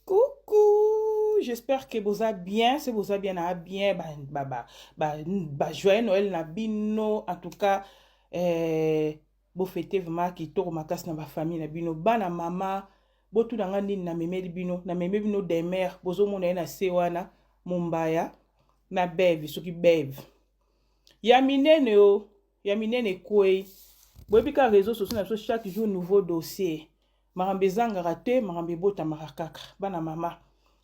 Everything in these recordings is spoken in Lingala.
Coucou, j'espère que vous allez bien, si vous allez bien, joyeux Noël na bino, en tout cas, vous fêtez vraiment qui tourne ma casse dans ma famille na bino, bana mama, bo tout dans ngandi na meme bino des mères, bozo mona na sewana, mumbaya, na bev, soki bev. Ya minene o, ya minene kwe, boyebika réseaux sociaux na chaque jour nouveau dossier. Marambe zangaka te marambe bota makakaka bana mama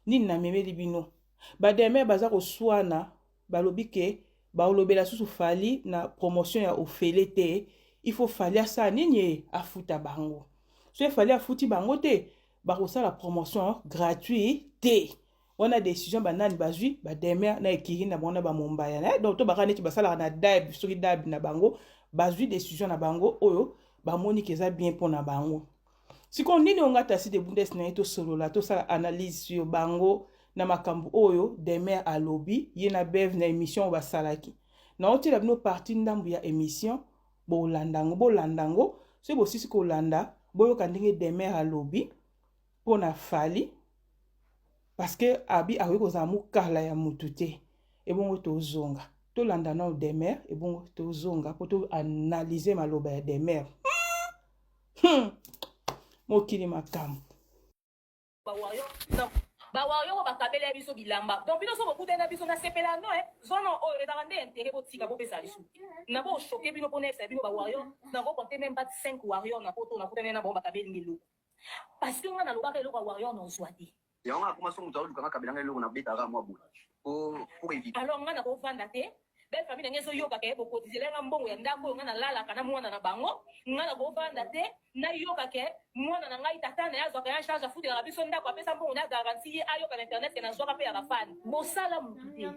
nini na memeli bino bademe baza koswana balobi ke baolobela susu fali na promotion ya ofele te il faut fali asa nini afuta bango so fali afuti bango te bakosala promotion gratuit te wana décision banani bazwi bademe na ekiri na bango na bamombaya na donc to baka neti basalaka na dab soki dab na bango bazwi décision na bango oyo bamoni ke eza bien mpo na bango. Si on nini on tasi de bundes na to solo la to sala analyse sur bango na makambu oyo demer a lobby yena bev na émission ba salaki na oti la bino parti ndambu ya émission bo landango c'est bo sisi ko landa boyo kandenge demer a lobby pona fali parce que abi awe ko zamu kala ya mutute e bongo to zonga to landa na demer e bongo to zonga po to analyser maloba ya demer mokili makambo bawayo bakabela biso bilamba donc bino so bokutana biso na sepela no zono o redande intérêt botika bopesa biso na bo choquer bino pona esa bino bawayo na bo compter même pas 5 warriors na poto na kutana na bo bakabeli ngelo parce que ngana lobaka eloko warrior no zwati yanga kuma so mutawu lukanga kabela ngelo na betaka mwa bula pour éviter alors ngana ko vanda te belle famille ngeso yoka ke boko dizelenga mbongo ya ndako ngana lala kana mwana na bango ngana ko vanda te na yoka ke mwana na ngai tata na yazo ka charge futi na biso ndako apesa mbongo na garantie ayoka na internet na zoka pe ya bafani bosala mutute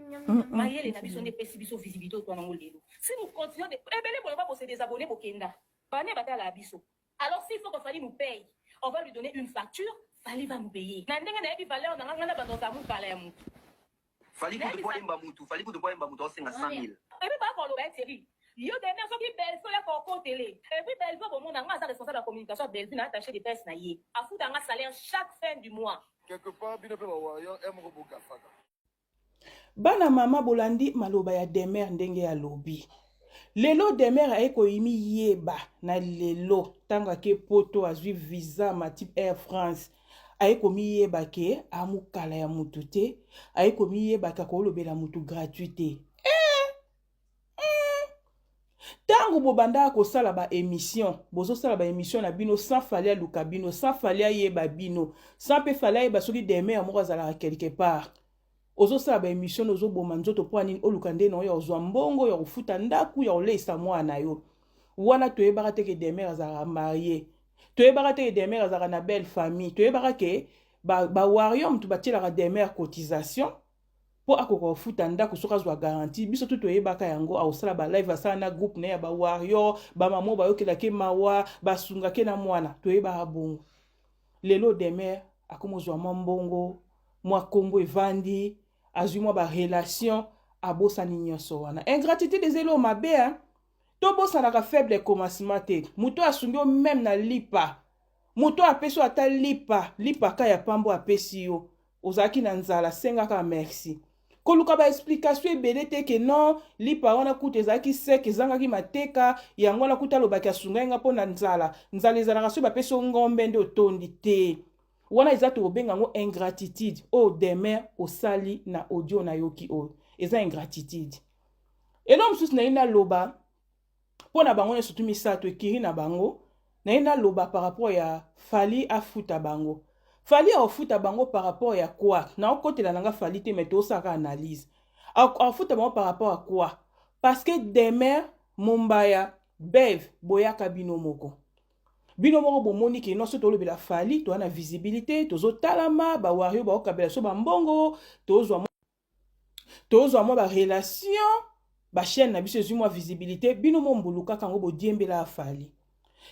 mayele na biso ne pesi biso visibilité to na ngolelo si nous continuons de ebele pour pas posséder des abonnés bokenda bane batala biso alors s'il faut que Fali nous paye on va lui donner une facture Fali va nous payer na ndenge na yebi valeur na ngana bandoza mu kala ya mutu fali kutu kwa imba mutu osenga 100,000 et puis pas pour le série yo dernière so ki belfo ya ko télé et puis belfo bon na nga responsable de la communication belfo na attaché de presse na ye afuta nga salaire chaque fin du mois quelque part bino pe bawayo emo boka faka bana mama bolandi maloba ya demer ndenge ya lobi lelo demer aeko yimi yeba na lelo tanga ke poto azwi visa ma type Air France aeko mi yeba ke amukala ya mutu te aeko mi yeba ka kolobela mutu gratuité tango bobanda kosala ba émission bozosala ba émission na bino sans fali aluka bino sans fali ayeba bino sans pe fali ayeba soki demer moko azalaka quelque part ozosala ba émission ozoboma nzoto po nini oluka nde na oyo ozwa mbongo ya kofuta ndaku ya koleisa mwana yo wana toyebaka te ke demer azalaka marié toyebaka te ke demer azalaka na belle famille toyebaka ke bawario mutu batielaka demer cotisation po akoka kofuta ndako soki azwa garantie biso tu toyebaka yango aosala balive asala na groupe na ya bawario bamamo bayokelake mawa basungake na mwana toyebaka bongo lelo demer akomozwa mwa mbongo mwa kombo evandi azwi mwa barelation abosani nyonso wana ingratitude ezelo mabe tobosanaka faible commencement te moto asungi yo meme na lipa moto apesi yo ata lipa ka ya pambo apesi yo ozalaki na nzala sengaka merci koluka ba explication ebele te ke non lipa wana kuta ezalaki sek ezangaki mateka yango wana kuta alobaki asungai nga mpo na nzala ezalaka so bapesi yo ngombe nde otondi te wana eza tobenga yango ingratitude oyo demer osali na audio na yoki oyo eza ingratitude elo mosusu naye naloba mpo na bango nyonso tu misato ekiri na bango naye naloba par rapport ya fali afuta bango fali aofuta bango par rapport ya quoi naokotela nanga fali te me tosaka analyse aofuta bango par rapport à quoi parce que demer mombaya bev boyaka bino moko bomoni ke non so tolobela fali to na visibilité tozotalama bawario baokabela so bambongo tozwa mwa barelation bachaîne na biso ezwi mwa visibilité bino mombuluka kango bodiembela afali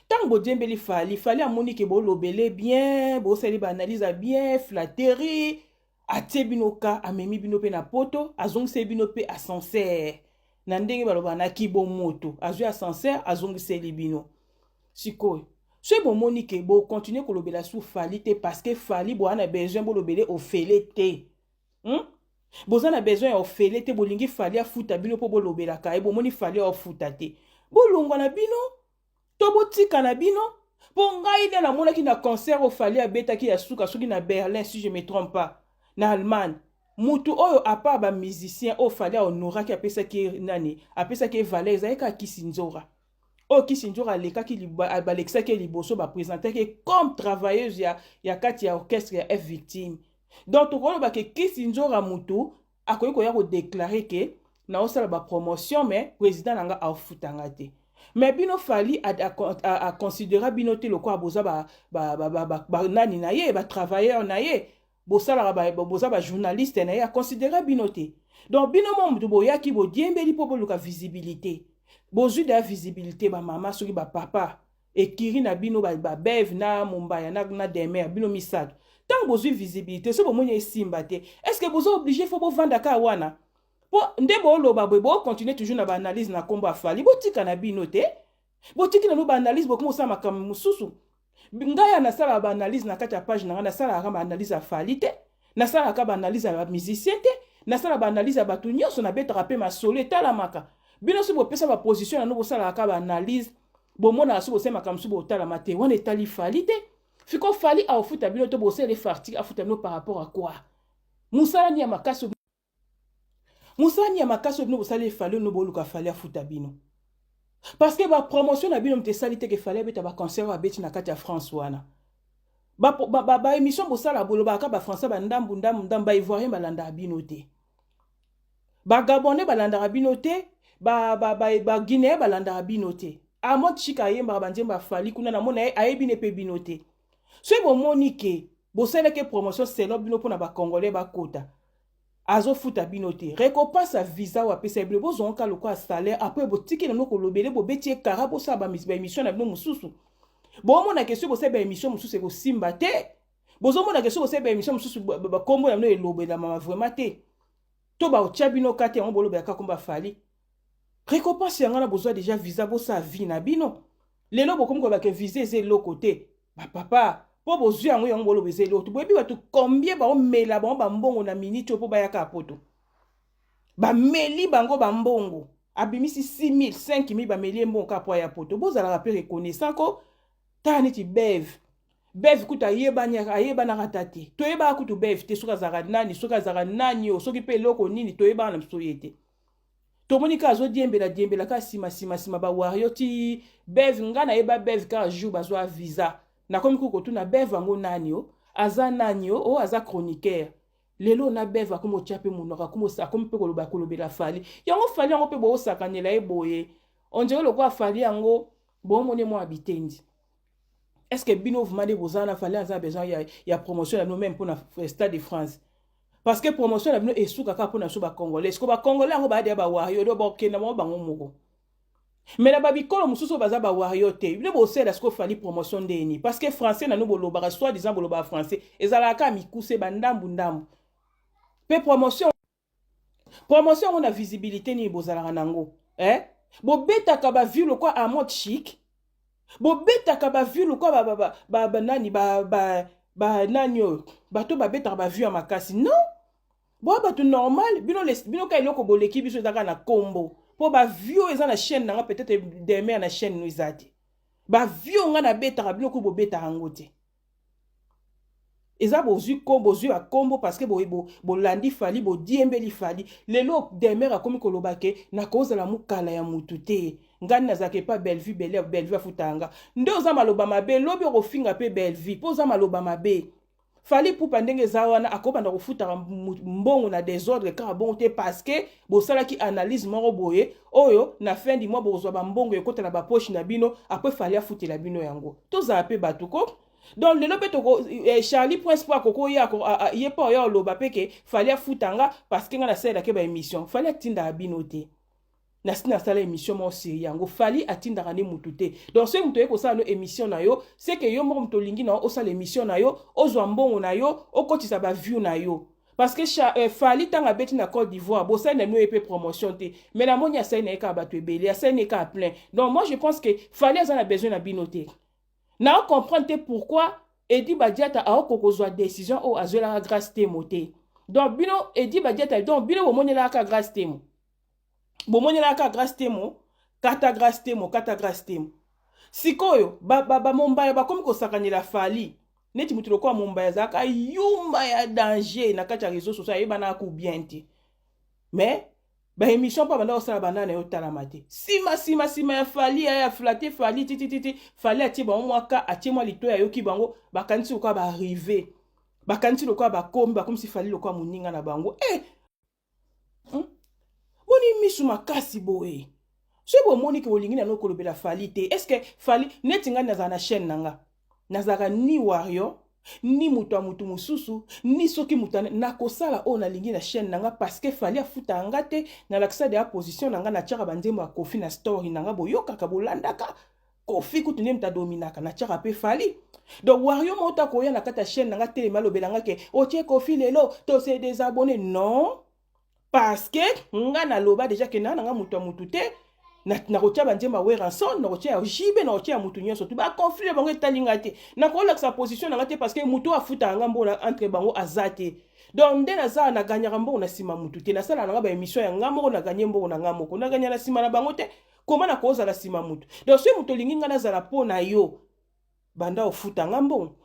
tango bodiembeli fali amoni ke bolobele bien bosali baanalyse bien flatterie atie bino ka amemi bino pe na poto azongise bino pe ascenseur na ndenge baloba na kibo moto azwi ascenseur azongiseli bino sikoyo soki bomoni ke bokontinue kolobela su Fally te parce que Fally boza na besoin bolobele ofele te. Boza na besoin ya ofele te bolingi Fally afuta bino mpo bolobelaka ye bomoni Fally afuta te. Bolongwa na bino to botika na bino mpo ngai nde namonaki na concert o Fally abetaki ya suka soki na Berlin si je me trompe pas na Allemagne. Mutu oyo apart ba musicien o Fally honoraki apesaki nani apesaki valeur ezalaka Kisinzora. O Kisinzora lekaki balekisaki liboso bapresentaki comme travailleuse ya kati ya orchestre ya F Victime. Donc tokoloba ke Kisinzora mutu akoki koya kodéclarer ke na osala ba promotion mais président nanga afutanga te. Mais bino Fally a considérer bino te loko aboza ba nani na ye ba travailleur na ye bosala boza ba journaliste na ye a considérer bino te. Donc bino mutu boyaki bo diembeli po boluka visibilité. Bozui da visibilité ba mama soki ba papa ekiri na bino ba bev na Mumbaya na demer bino misado. Tant bozui visibilité so bomoni esimba te. Est-ce que bozo obligé faut bo vanda ka wana? Po nde bo loba bo continuer toujours na ba analyse na kombo Fally botika na bino te. Botiki na no ba analyse bo komosa makambo mususu. Ngaya na sala ba analyse na kati ya page na sala ka ba analyse ya Fally te. Na sala ka ba analyse ya musicien te. Na sala ba analyse ya batu nyonso na betaka pe masolo etalamaka. Bino si bo pesa ba position na no bo sala ka ba analyse bo mona so bo sema kam so bo talamaka te. Wana etali Fally te. Fiko Fally a ofuta bino to bo se les farti afuta bino par rapport à quoi? Musala ni ya makaso bino bo sala Fally no bo luka Fally afuta bino. Parce que ba promotion na bino mte sali te ke Fally beta ba concert wa beti na kati ya France wana. Ba émission bo sala bolo ba ka ba français ba ndambu ba ivoirien ba landa bino te. Ba gabonais ba landa bino te, ba guinéen ba landa bino te. Amot chika yemba ba nzemba Fally kuna na mona ayebine pe bino te. So bo monike bo sala ke promotion selo bino pona ba congolais ba kota. Azo futa bino te. Récompense à visa wa pesa bino bozo onka loko a salaire après bo tiki na noko lobele bo betie kara bo sa ba émission na bino mususu. Bo mona question bo sa ba émission mususu ko simba te. Bozo mona question bo sa ba émission mususu ba kombo na bino elobela mama vraiment te. To ba otia bino kate on bolo ba ka komba Fally. Récompense yanga na bozo déjà visa bo sa vie na bino. Lelo bo komko ba ke visa eze lo côté. Ba papa po bozwi yango yango bolo bezeli oto boyebi batu combien ba omela ba mbongo na minute po ba yaka poto ba meli bango ba mbongo abimisi 6000 5000 ba meli mbongo ka po ya poto bozala ka pe reconnaissant ko tani ti bev kuta yeba na ratati to yeba kutu bev te soka zara nani o soki pe loko nini to yeba na msoyete to monika zo diembela ka sima ba wario ti bev ngana yeba bev ka jour bazo visa. Na komi kuko na bev ango nani o aza nani o aza chroniqueur lelo na bev akomo chape munoko akomo sa komi pe koloba kolobela Fally yango Fally yango pe bo sakanela e boye on dirait le quoi Fally yango bon mone mo habitendi. Est-ce que bino vous mandez bozana Fally a besoin ya promotion na nous même pour na Stade de France parce que promotion na bino esuka ka pour na so ba congolais est-ce que ba congolais yango ba dia ba wario do ba kena mo bango moko. Mais la babikolo mususu baza ba wario te. Bile bo sela sko Fally promotion ndeni parce que français na no boloba soit disant boloba français ezala ka mikuse ba ndambu. Pe promotion on a visibilité ni bozala nango. Bo beta ka ba vu le quoi à mode chic. Bo beta ka ba vu le quoi ba nani ba nanyo. Ba to ba beta ba vu à makasi. Non. Bo ba tout normal bino ka iloko boleki biso zaka na kombo. Po ba vio eza na chaîne na peut-être demain na chaîne nous izati. Ba vio nga na beta bino ko bo beta angote. Eza bozu kombo zu a kombo parce que bo landi Fally bo diembeli Fally. Lelo demain a komi kolobake na koza la mukala ya mutute. Ngani na zake pa Bellevue afutanga. Ndo za maloba mabe lobi rofinga pe Bellevue. Po za maloba mabe. Fally pour pendenge zawana akobanda kofuta mbongo na désordre ka bon te parce que bo sala ki analyse moko boye oyo na fin du mois bozwa ba mbongo ekota na ba poche na bino après Fally afuti la bino yango to za pe batuko donc le lobeto Charlie Prince pour koko ya ye pa ya loba peke Fally afutanga parce que nga na sala ke ba émission Fally atinda bino te na sina sala émission mo série yango Fally atinda rane mutute donc ce muto eko sala no émission na yo c'est que yo mo muto lingi na o sala émission na yo ozwa mbongo na yo okotisa ba view na yo parce que Fally tanga beti na Côte d'Ivoire bo sala no epé promotion te mais la monia sala na ka bato ebele ya sala na ka plein donc moi je pense que Fally a besoin na binote na comprendre pourquoi Edi Badiata a okokozwa décision o azola grâce temo te. Donc bino Edi Badiata donc bino bomonela ka grâce temo. Bomonela ka grâce temo, kata grâce temo, kata grâce temo. Sikoyo ba Mombaya ba comme ko sakanela fali. Neti mutu lokwa Mombaya zaka yumba ya danger na kati ya réseaux sociaux yeba na ku bien te. Mais ba émission pa banda osala banda na yo tala mate. Sima ya fali ya flatter fali titi fali ati ba mwaka ati mwa lito ya yoki bango bakanti lokwa ba arriver. Bakanti lokwa ba kombi ba comme si fali lokwa muninga na bango. Boni misu makasi boye. So bo moni ke olingi na no kolobela fali te. Est-ce que fali neti nga na na chaîne nanga. Nazaka ni wario ni mutu mutu mususu ni soki mutane na kosala o na lingi na chaîne nanga parce que fali afuta anga te na laksa de la position nanga na tiaka banzembo ya Kofi na story nanga boyoka ka bolandaka Kofi kutu ne mta dominaka na tiaka pe fali. Donc wario mota koya na kata chaîne nanga telema lobelanga ke o tie Kofi lelo to se désabonner non parce que nga na loba déjà que na nga mutu te na kotia banzemba weranson na kotia jibe na kotia mutu nyonso tu ba conflit bango etalinga te na kola sa position na te parce que mutu afuta anga mbona entre bango azate donc nde na za na ganyaka mbongo na sima mutu te na sala na ba émission ya ngamoko na ganye mbongo na ngamoko na ganya na sima na bango te comment na koza la sima mutu donc ce mutu lingi nga na zala po na yo banda ofuta ngambongo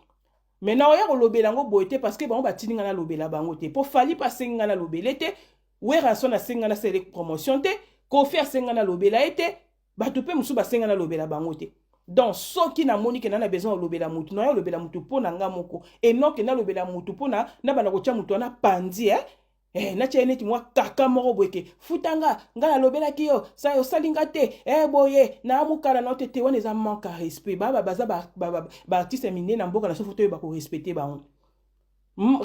mais na oya kolobela ngo boyete parce que bango batininga na lobela bango te po fali pasenga na lobele te weranson na senga na select promotion te Kofi asenga na lobela ete bato pe musu basenga na lobela bango te. Donc soki na moni ke na besoin de lobela mutu no ya lobela mutu pona nga moko et non ke na lobela mutu pona na bana ko tia mutu na pandi na tia neti mwa kaka moko boyeke futanga nga na lobela ki yo sa yo salinga te boye na mukala na tete wana eza manque respect baza ba artiste mine na mboka na so foto ba ko respecter bango.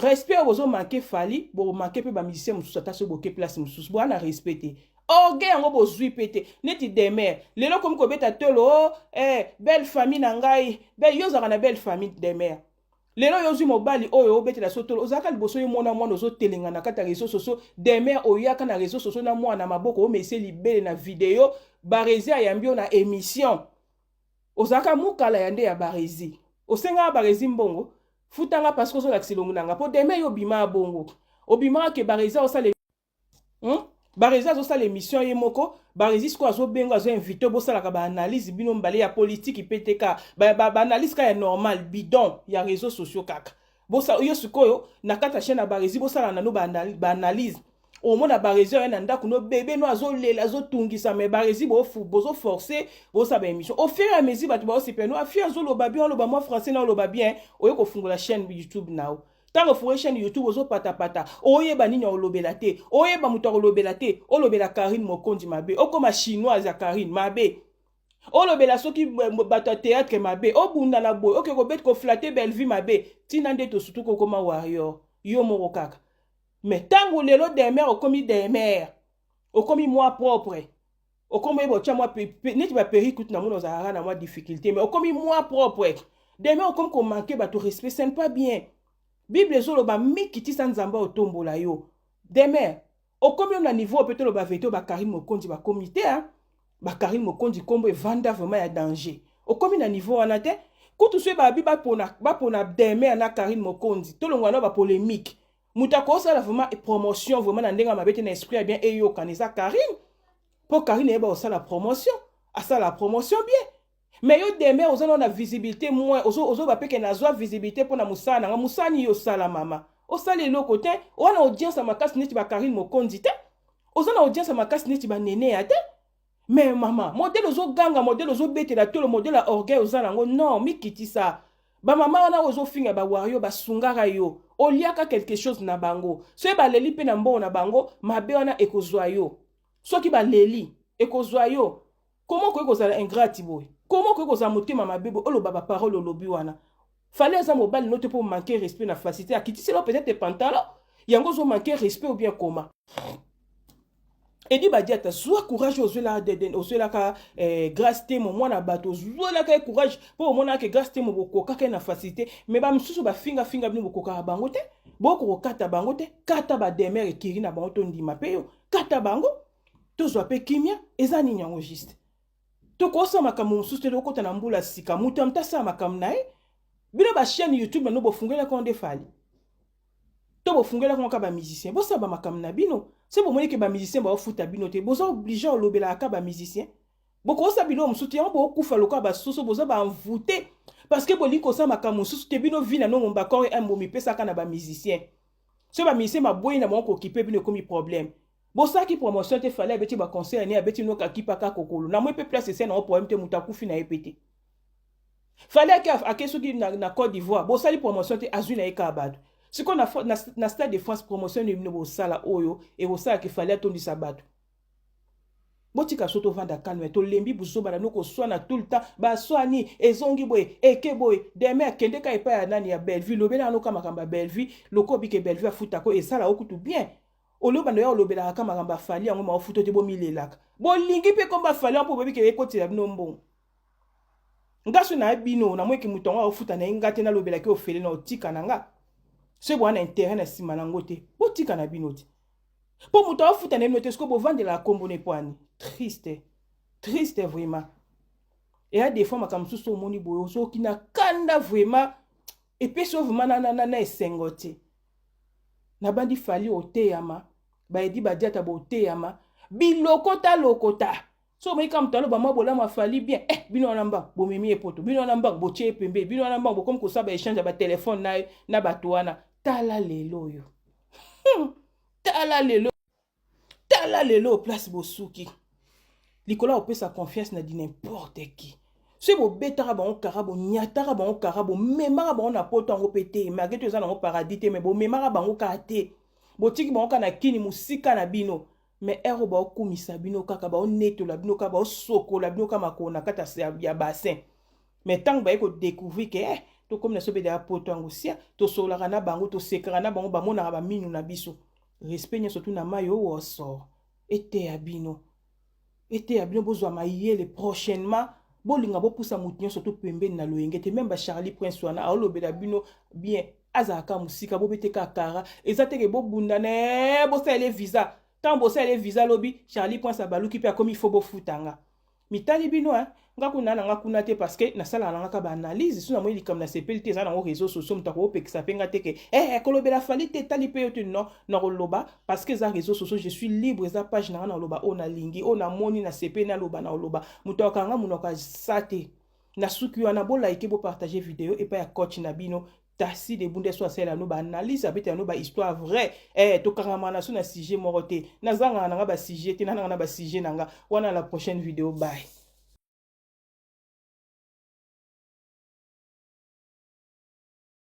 Respect ozo manquer fali bo manquer pe ba musicien musu ata so boke place musu bo na respecter. Orgueil yango bozui pete neti demer lelo comme ko beta tolo belle famille na ngai belle yozaka na belle famille demer lelo yozui mobali oyo obete la sotolo ozaka liboso yo mona mwana ozo telenga na kata réseaux sociaux demer oyaka na réseaux sociaux na mwana maboko o mese libele na vidéo barezi ayambio na émission ozaka mukala yande ya barezi osenga barezi mbongo futanga parce que ozo laksilongo nanga po demer yo bima bongo obima ke barezi osale Barezi azo l'émission yemoko, barezi sko azo bengo azo invité bo sala ka ba analyse bino mbale ya politique PTK, ba analyse ka ya normal bidon ya réseaux sociaux kaka. Bo sa yo sikoyo na kata chaîne na barezi bo sala na no ba analyse. O mona barezi ya nda kuno bébé no azo lela azo tungisa me barezi bo bozo forcer bo sa ba émission. Au fur et à mesure ba to ba se peno afia azo lo ba bien lo ba moi français na lo ba bien, oyo ko fungola chaîne YouTube now. Tango foué chaîne YouTube ozo pata oyeba nini olobela te oyeba muto olobela te olobela Karine Mokondi mabe okoma chinoise ya Karine mabe olobela soki bato théâtre mabe obunda na boy ok ko bet ko flatter belle vie mabe tina nde to surtout ko koma warrior yo moko kaka mais tango lelo demer okomi demer okomi moi propre okomi bo tia moi neti ba perikute na mono za na moi difficulté mais okomi moi propre demer okomi ko manquer bato respect c'est pas bien. Bible zolo ba mikiti sanzamba otombola yo. Demer, okomi na niveau peut-être ba veto ba Karine Mokondi ba comité ba Karine Mokondi kombo e vanda vraiment ya danger. Okomi na niveau wana te, kutu swe ba biba pona Demer na Karine Mokondi. Tolongwa na ba polémique. Muta ko sala vraiment promotion vraiment na ndenga mabete na esprit bien e yo kanisa Karine. Pour Karine e ba osala promotion, asala promotion bien. Mais yo Demer ozo na visibilité moins ozo ba peke na zwa visibilité pour na musana nga musani yo sala mama o sala le côté on a audience à makasi neti ba Karine Mokondi te ozo na audience à makasi neti ba nene ya te mais mama modèle ozo ganga modèle ozo bete la tout le modèle à orgueil ozala ngo non mi kiti ça ba mama wana ozo finga ba wario ba sungara yo oliaka quelque chose na bango so ba leli pe na mbo na bango mabe wana ekozwa yo soki ba leli ekozwa yo comment ko ekozala ingrate boy. Comment que vous avez ma bébé ou le baba parole au lobby wana fallait ça mobile note pour manquer respect na facilité à quitter c'est là peut-être pantalon yango zo manquer respect ou bien comment et dit Badiata soit courage aux là ka grâce témo moi na bateau soit là ka courage pour moi na que grâce témo boko ka na facilité mais ba msusu ba finga bino boko ka bango te boko kata bango te kata ba demer et kiri na bango to ndima pe yo kata bango to zo pe kimia ezani nyango juste tokosa makambo mosusu te tokota na mbula sika mutu amtasa makambo na ye bino ba chaîne YouTube no bofungela ko ndefali to bofungela ko ka ba musicien bosa ba makambo na bino se bomoni ke ba musicien ba ofuta bino te boza obligé olobela ka ba musicien bokosa bino mosusu te yango bokufa loka ba soso boza ba envoûté parce que boli kosa makambo mosusu te bino vina no ngomba ko embomi pesa ka na ba musicien se ba musicien ba boyi na mo ko kipe bino komi problème bosa ki promotion te fallait beti ba conseil ni abeti no ka kipa ka kokolo na mo pe place c'est na problème te mutakufi na epete fallait que akesoki na Côte d'Ivoire bosa li promotion te azui na ekabado siko na Stade de France promotion ni bo sala oyo et bosa ki fallait tondisa bato botika soto vanda calme to lembi buzoba na noko swana tout le temps ba swani ezongi boy eke boy demain kende ka epa ya nani ya Belleville lobela no kama kamba Belleville loko bike Belleville afuta ko esala okutu bien oloba ndo ya olobela kama kamba fali yango ma ofuto te bo milelaka bo lingi pe komba fali mpo bebike ekotela bino mbongo ngaso na bino na mweki mutonga ofuta na ngate na lobela ke ofele na otika nanga se bo na intérêt na sima na ngote botika na bino te po muto ofuta na note sko bo vandela kombo ne poani triste vraiment et à des fois makambo susu omoni boyo soki na kanda vraiment et puis so vraiment na esengote na bandi fali oteyama ba edi ba diata bo oteyama bilokota lokota so mai kam talo ba mabola ma fali bien bino na mba bo memi epoto bino na mba bo che pembe bino na mba bo comme ko sa ba échange ba téléphone na batuana tala lelo yo tala lelo place bosuki likola opesa confiance na di n'importe qui se bo betara ba on karabo nyatara ba on karabo memara ba on na poto ngo pété mageto za na paradis te mais bo memara ba ngo kate botiki ba on kana kini musika na bino mais ero ba okumisa bino kaka ba on neto la bino kaka ba soko la bino kama kona kata ya bassin mais tant ba ko découvrir que to comme na sobe de poto ngo sia to solara na bango to sekara na bango ba mona ba minu na biso respect nya surtout na mayo wo sort ete abino bozwa mayele prochainement bolinga bopusa mutu surtout pembeni na loyenge te même ba Charlie Prince wana aolobela bino bien azaka musika bobeteka kara ezateke bobunda ne bosele visa tant bosele visa lobi Charlie Prince abaluki pe akomi fo bofutanga mitali bino ngakuna na ngakuna te parce que na sala na ngaka ba analyse suna mo likam na sepelite za na réseaux sociaux mtako opekisa penga teke kolobela fali te tali pe yote non na loba parce que za réseaux sociaux je suis libre za page na loba ona lingi ona moni na sepe na loba na loba mutaka nga munoka sate na suki wana bo like bo partager vidéo et pas ya coach na bino tasi de bunde so sela no ba analyse abete no ba histoire vraie to karamana so na sujet morote na zanga na ba sujet te na ba sujet nanga wana la prochaine vidéo bye.